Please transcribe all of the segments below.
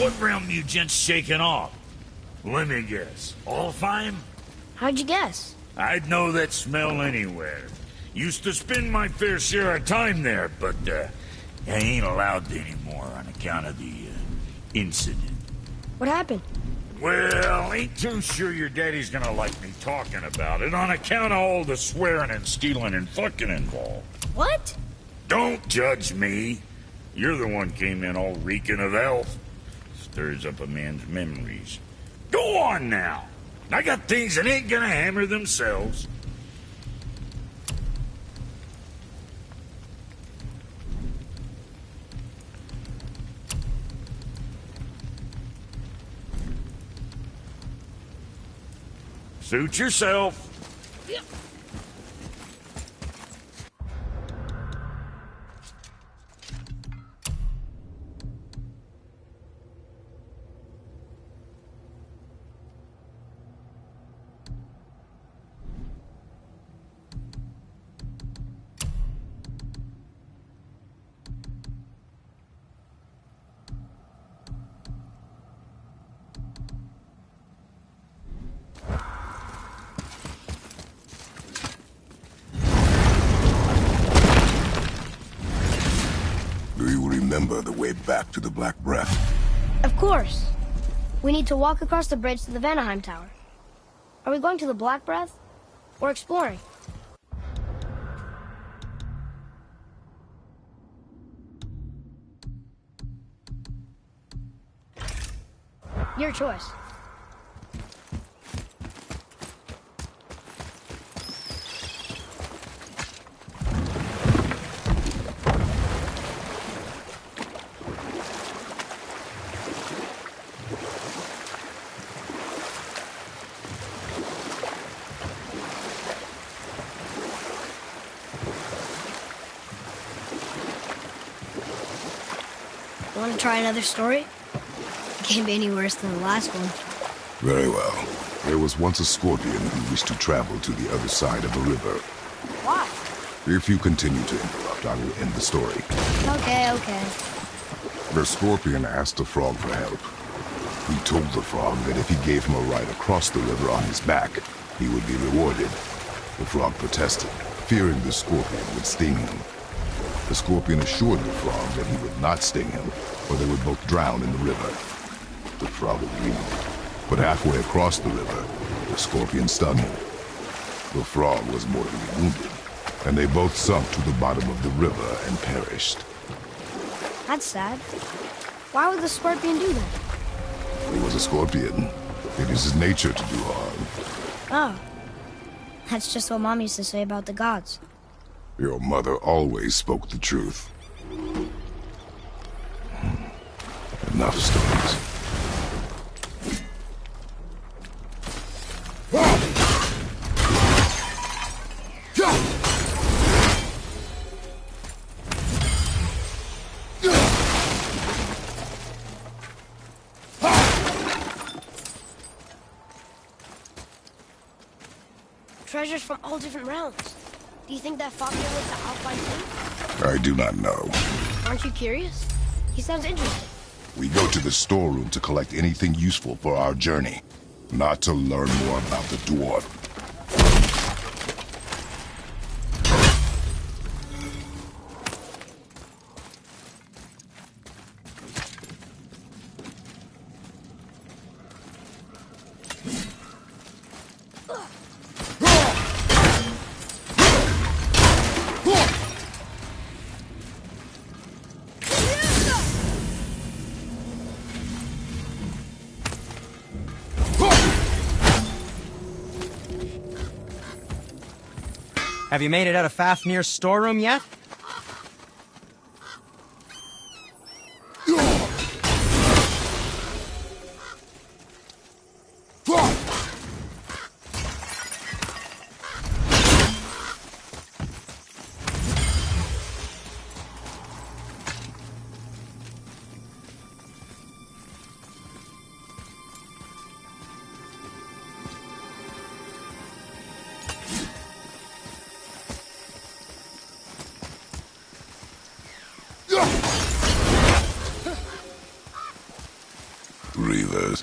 What realm you gents shaking off? Let me guess. Alfheim? How'd you guess? I'd know that smell anywhere. Used to spend my fair share of time there, but I ain't allowed to anymore on account of the incident. What happened? Well, ain't too sure your daddy's gonna like me talking about it on account of all the swearing and stealing and fucking involved. What? Don't judge me. You're the one came in all reeking of elf. Stirs up a man's memories. Go on now. I got things that ain't gonna hammer themselves. Suit yourself. Yep. Do you remember the way back to the Black Breath? Of course. We need to walk across the bridge to the Vanaheim Tower. Are we going to the Black Breath? Or exploring? Your choice. You want to try another story? It can't be any worse than the last one. Very well. There was once a scorpion who wished to travel to the other side of a river. Why? If you continue to interrupt, I will end the story. Okay. The scorpion asked the frog for help. He told the frog that if he gave him a ride across the river on his back, he would be rewarded. The frog protested, fearing the scorpion would sting him. The scorpion assured the frog that he would not sting him, or they would both drown in the river. The frog agreed, but halfway across the river, the scorpion stung him. The frog was mortally wounded, and they both sunk to the bottom of the river and perished. That's sad. Why would the scorpion do that? He was a scorpion. It is his nature to do harm. Oh. That's just what Mom used to say about the gods. Your mother always spoke the truth. Enough stories. Treasures from all different realms. Do you think that Fafnir was the Alpine King? I do not know. Aren't you curious? He sounds interesting. We go to the storeroom to collect anything useful for our journey, not to learn more about the dwarf. Have you made it out of Fafnir's storeroom yet? Reavers.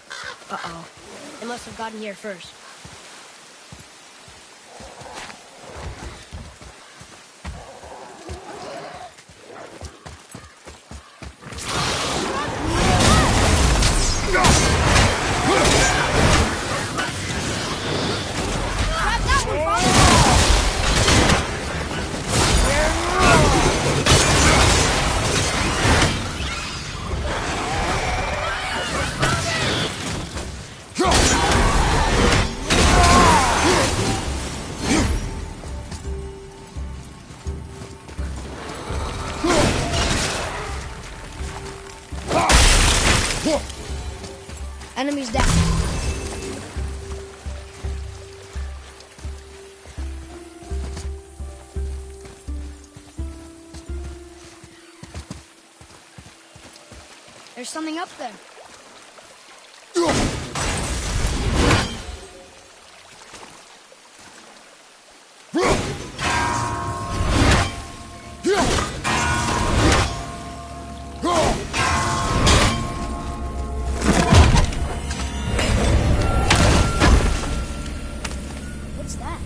Uh-oh. They must have gotten here first. Enemies down. There's something up there. What's that?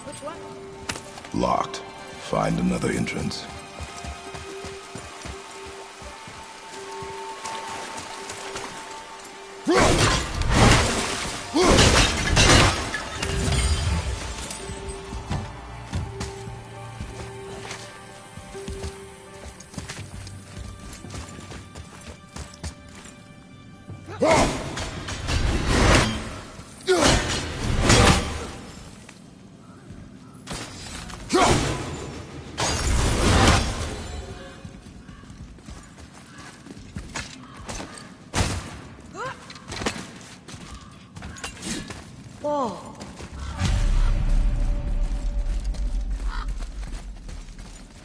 Which one? Locked. Find another entrance. Whoa.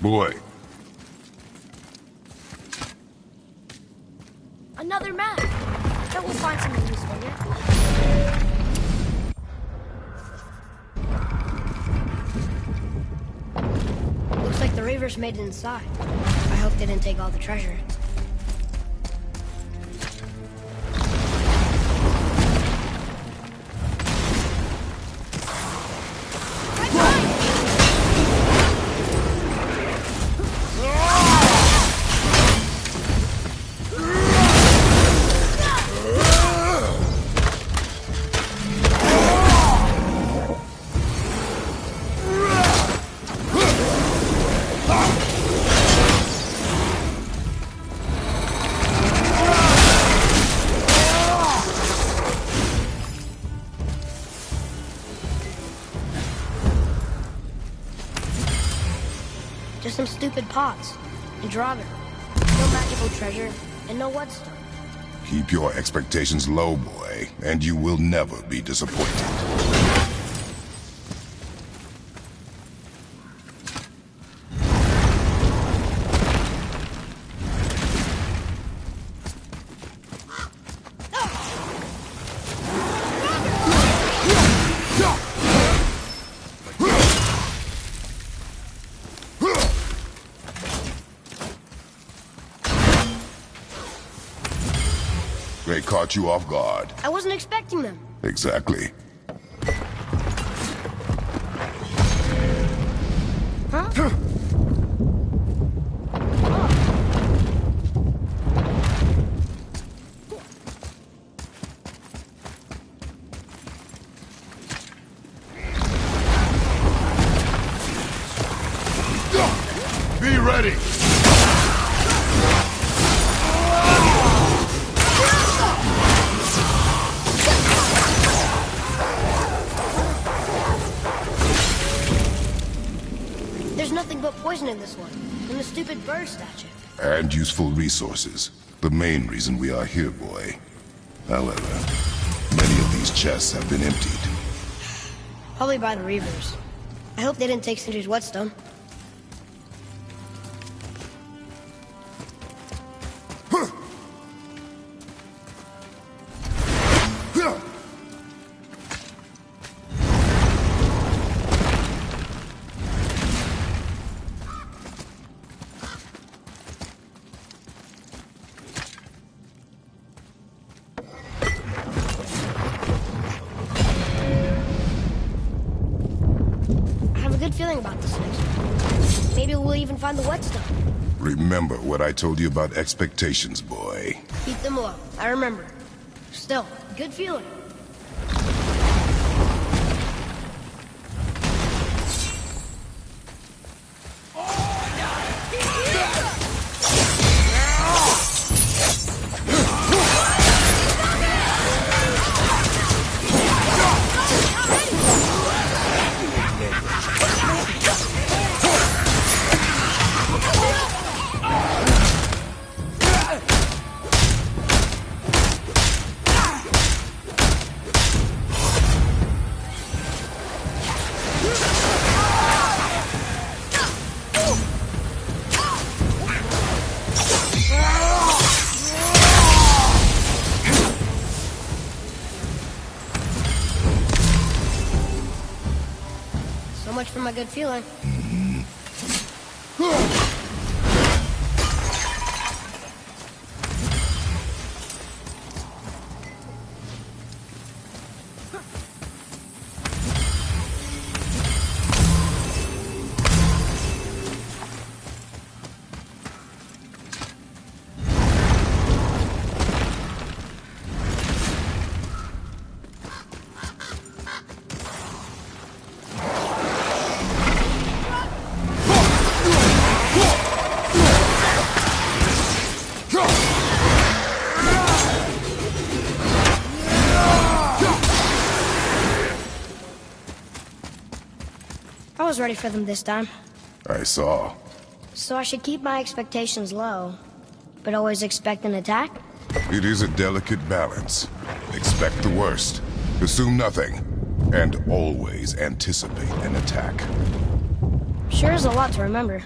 Boy, Another map. Bet we'll find something useful here. Looks like the Reavers made it inside. I hope they didn't take all the treasure. Just some stupid pots and Draugr. No magical treasure and no whetstone. keep your expectations low, boy, and you will never be disappointed. They caught you off guard. I wasn't expecting them. Exactly. Huh? Be ready! There's There's nothing but poison in this one, and the stupid bird statue. And useful resources. The main reason we are here, boy. However, many of these chests have been emptied. Probably by the Reavers. I hope they didn't take Cinder's whetstone. Feeling about this next one. Maybe we'll even find the whetstone. Remember what I told you about expectations, boy. Keep them low. I remember. Still, good feeling. So much for my good feeling. I was ready for them this time. I saw. So I should keep my expectations low, but always expect an attack? It is a delicate balance. Expect the worst, assume nothing, and always anticipate an attack. Sure is a lot to remember.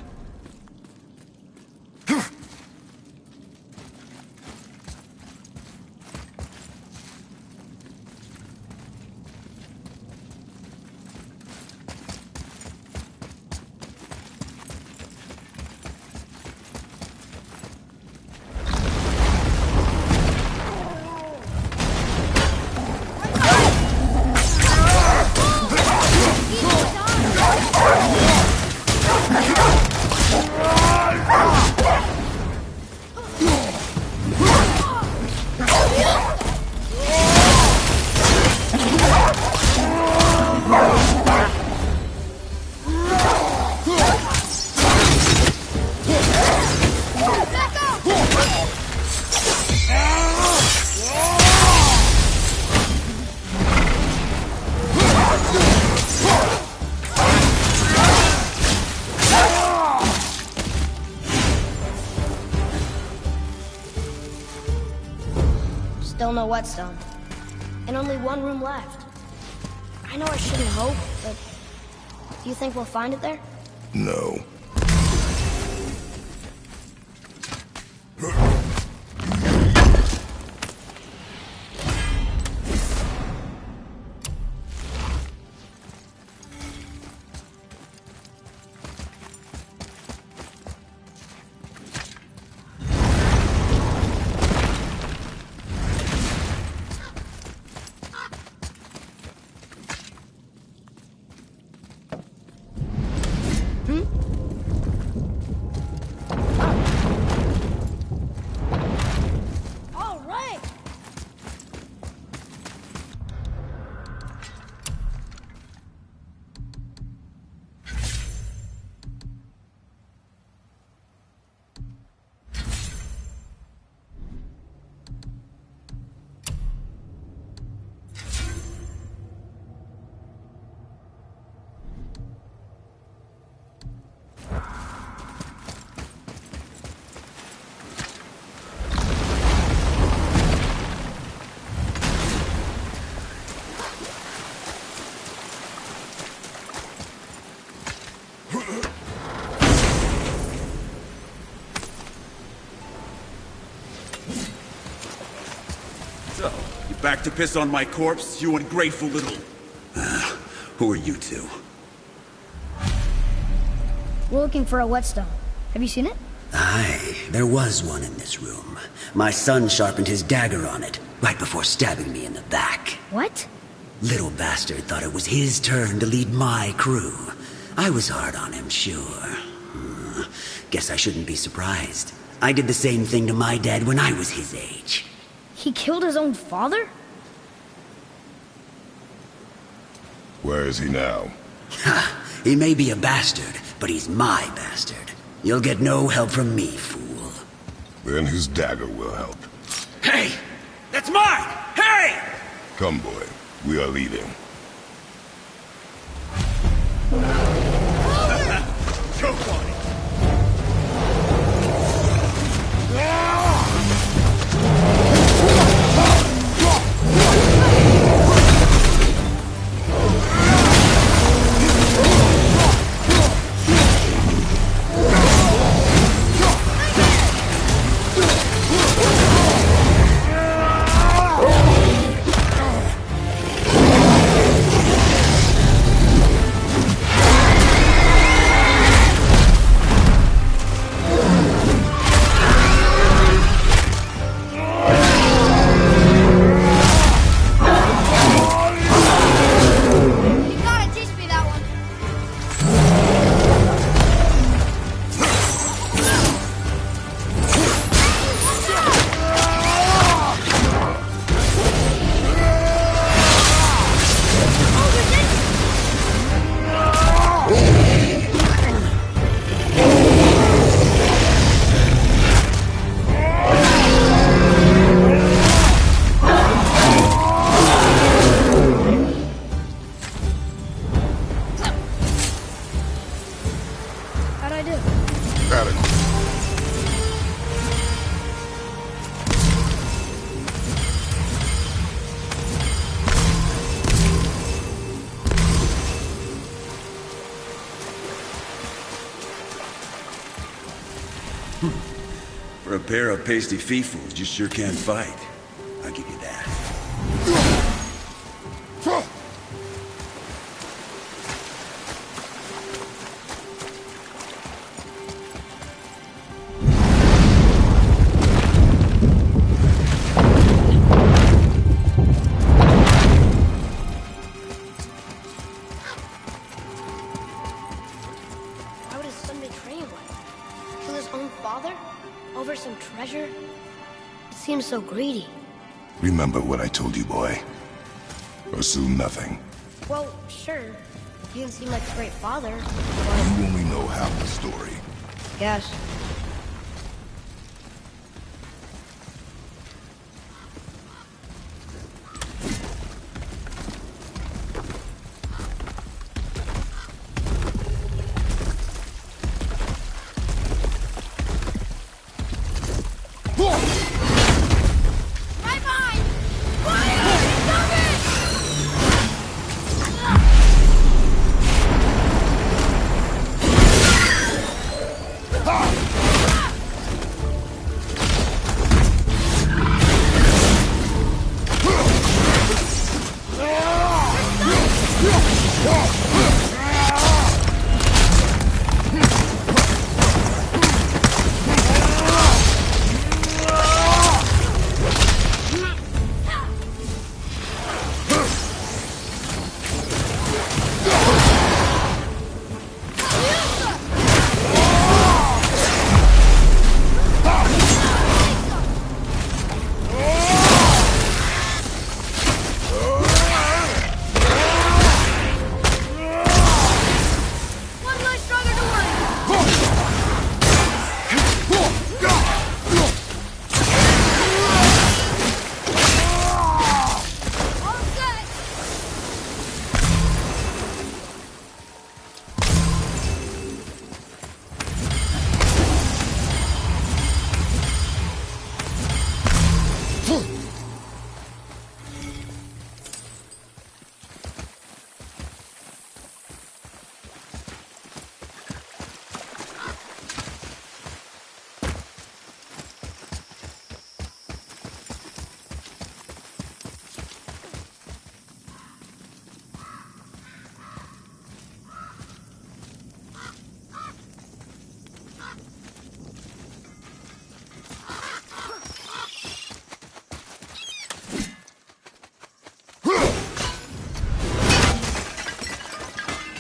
Still no whetstone. And only one room left. I know I shouldn't hope, but do you think we'll find it there? No. Back to piss on my corpse, you ungrateful little... who are you two? We're looking for a whetstone. Have you seen it? Aye, there was one in this room. My son sharpened his dagger on it, right before stabbing me in the back. What? Little bastard thought it was his turn to lead my crew. I was hard on him, sure. Guess I shouldn't be surprised. I did the same thing to my dad when I was his age. He killed his own father? Where is he now? Ha! He may be a bastard, but he's my bastard. You'll get no help from me, fool. Then his dagger will help. Hey! That's mine! Hey! Come, boy. We are leaving. Choke on it! You gotta teach me that one. How'd I do? Adequate. For a pair of pasty fee-fools, you sure can fight. I'll give you that. Why would his son betray him like that? Kill his own father? Over some treasure? It seems so greedy. Remember what I told you, boy. Assume nothing. Well, sure. He didn't seem like a great father, You but only know half the story. guess. Right behind! Fire! Incoming! Ha!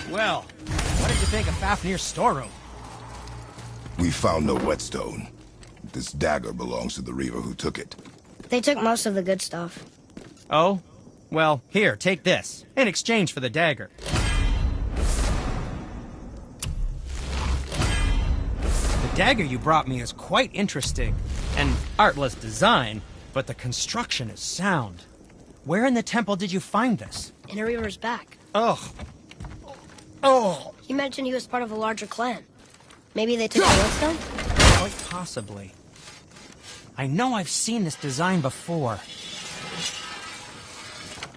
Well, what did you think of Fafnir's storeroom? We found no whetstone. This dagger belongs to the reaver who took it. They took most of the good stuff. Oh? Well, here, take this, in exchange for the dagger. The dagger you brought me is quite interesting. An artless design, but the construction is sound. Where in the temple did you find this? In a reaver's back. Ugh. Oh! He mentioned he was part of a larger clan. Maybe they took the whetstone? Quite possibly. I know I've seen this design before.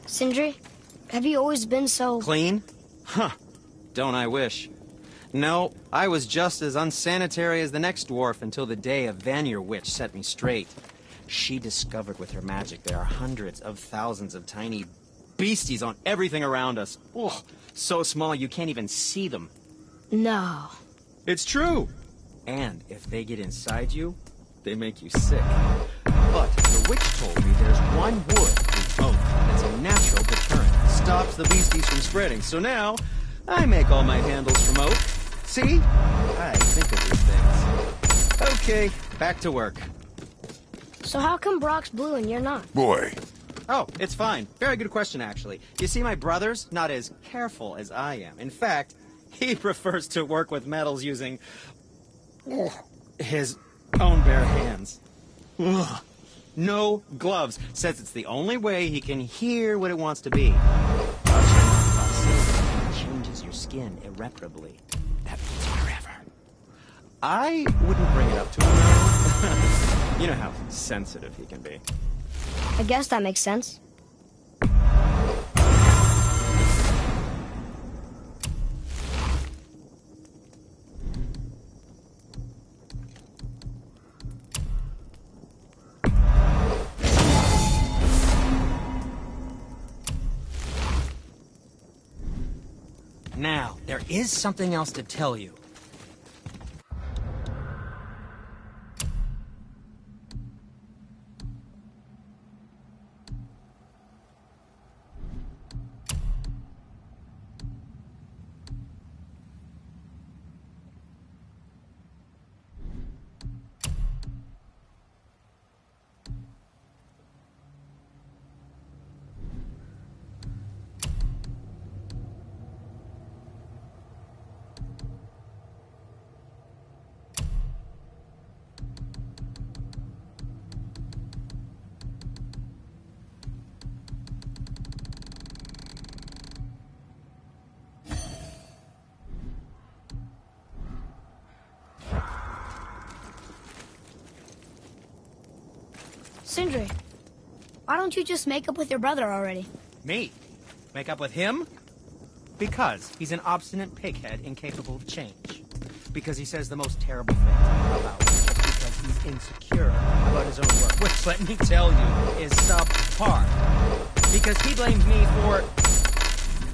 Sindri, have you always been so... Clean? Huh. Don't I wish. No, I was just as unsanitary as the next dwarf until the day a Fafnir witch set me straight. She discovered with her magic there are hundreds of thousands of tiny beasties on everything around us. Oh, so small you can't even see them. No. It's true. And if they get inside you, they make you sick. But the witch told me there's one wood, the oak, that's a natural deterrent. Stops the beasties from spreading. So now, I make all my handles from oak. See? I think of these things. Okay, back to work. So how come Brock's blue and you're not? Boy, Oh, it's fine. Very good question, actually. You see, my brother's not as careful as I am. In fact, he prefers to work with metals using his own bare hands. Ugh. No gloves. Says it's the only way he can hear what it wants to be. It changes your skin irreparably. That means forever. I wouldn't bring it up to him, though. You know how sensitive he can be. I guess that makes sense. Now, there is something else to tell you. Sindri, why don't you just make up with your brother already? Me? Make up with him? Because he's an obstinate pighead incapable of change. Because he says the most terrible things about me just because he's insecure about his own work. Which, let me tell you, is subpar. Because he blames me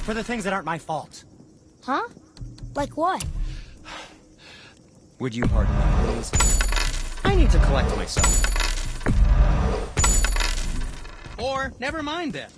for the things that aren't my fault. Huh? Like what? Would you pardon me, please? I need to collect myself. Or, never mind then.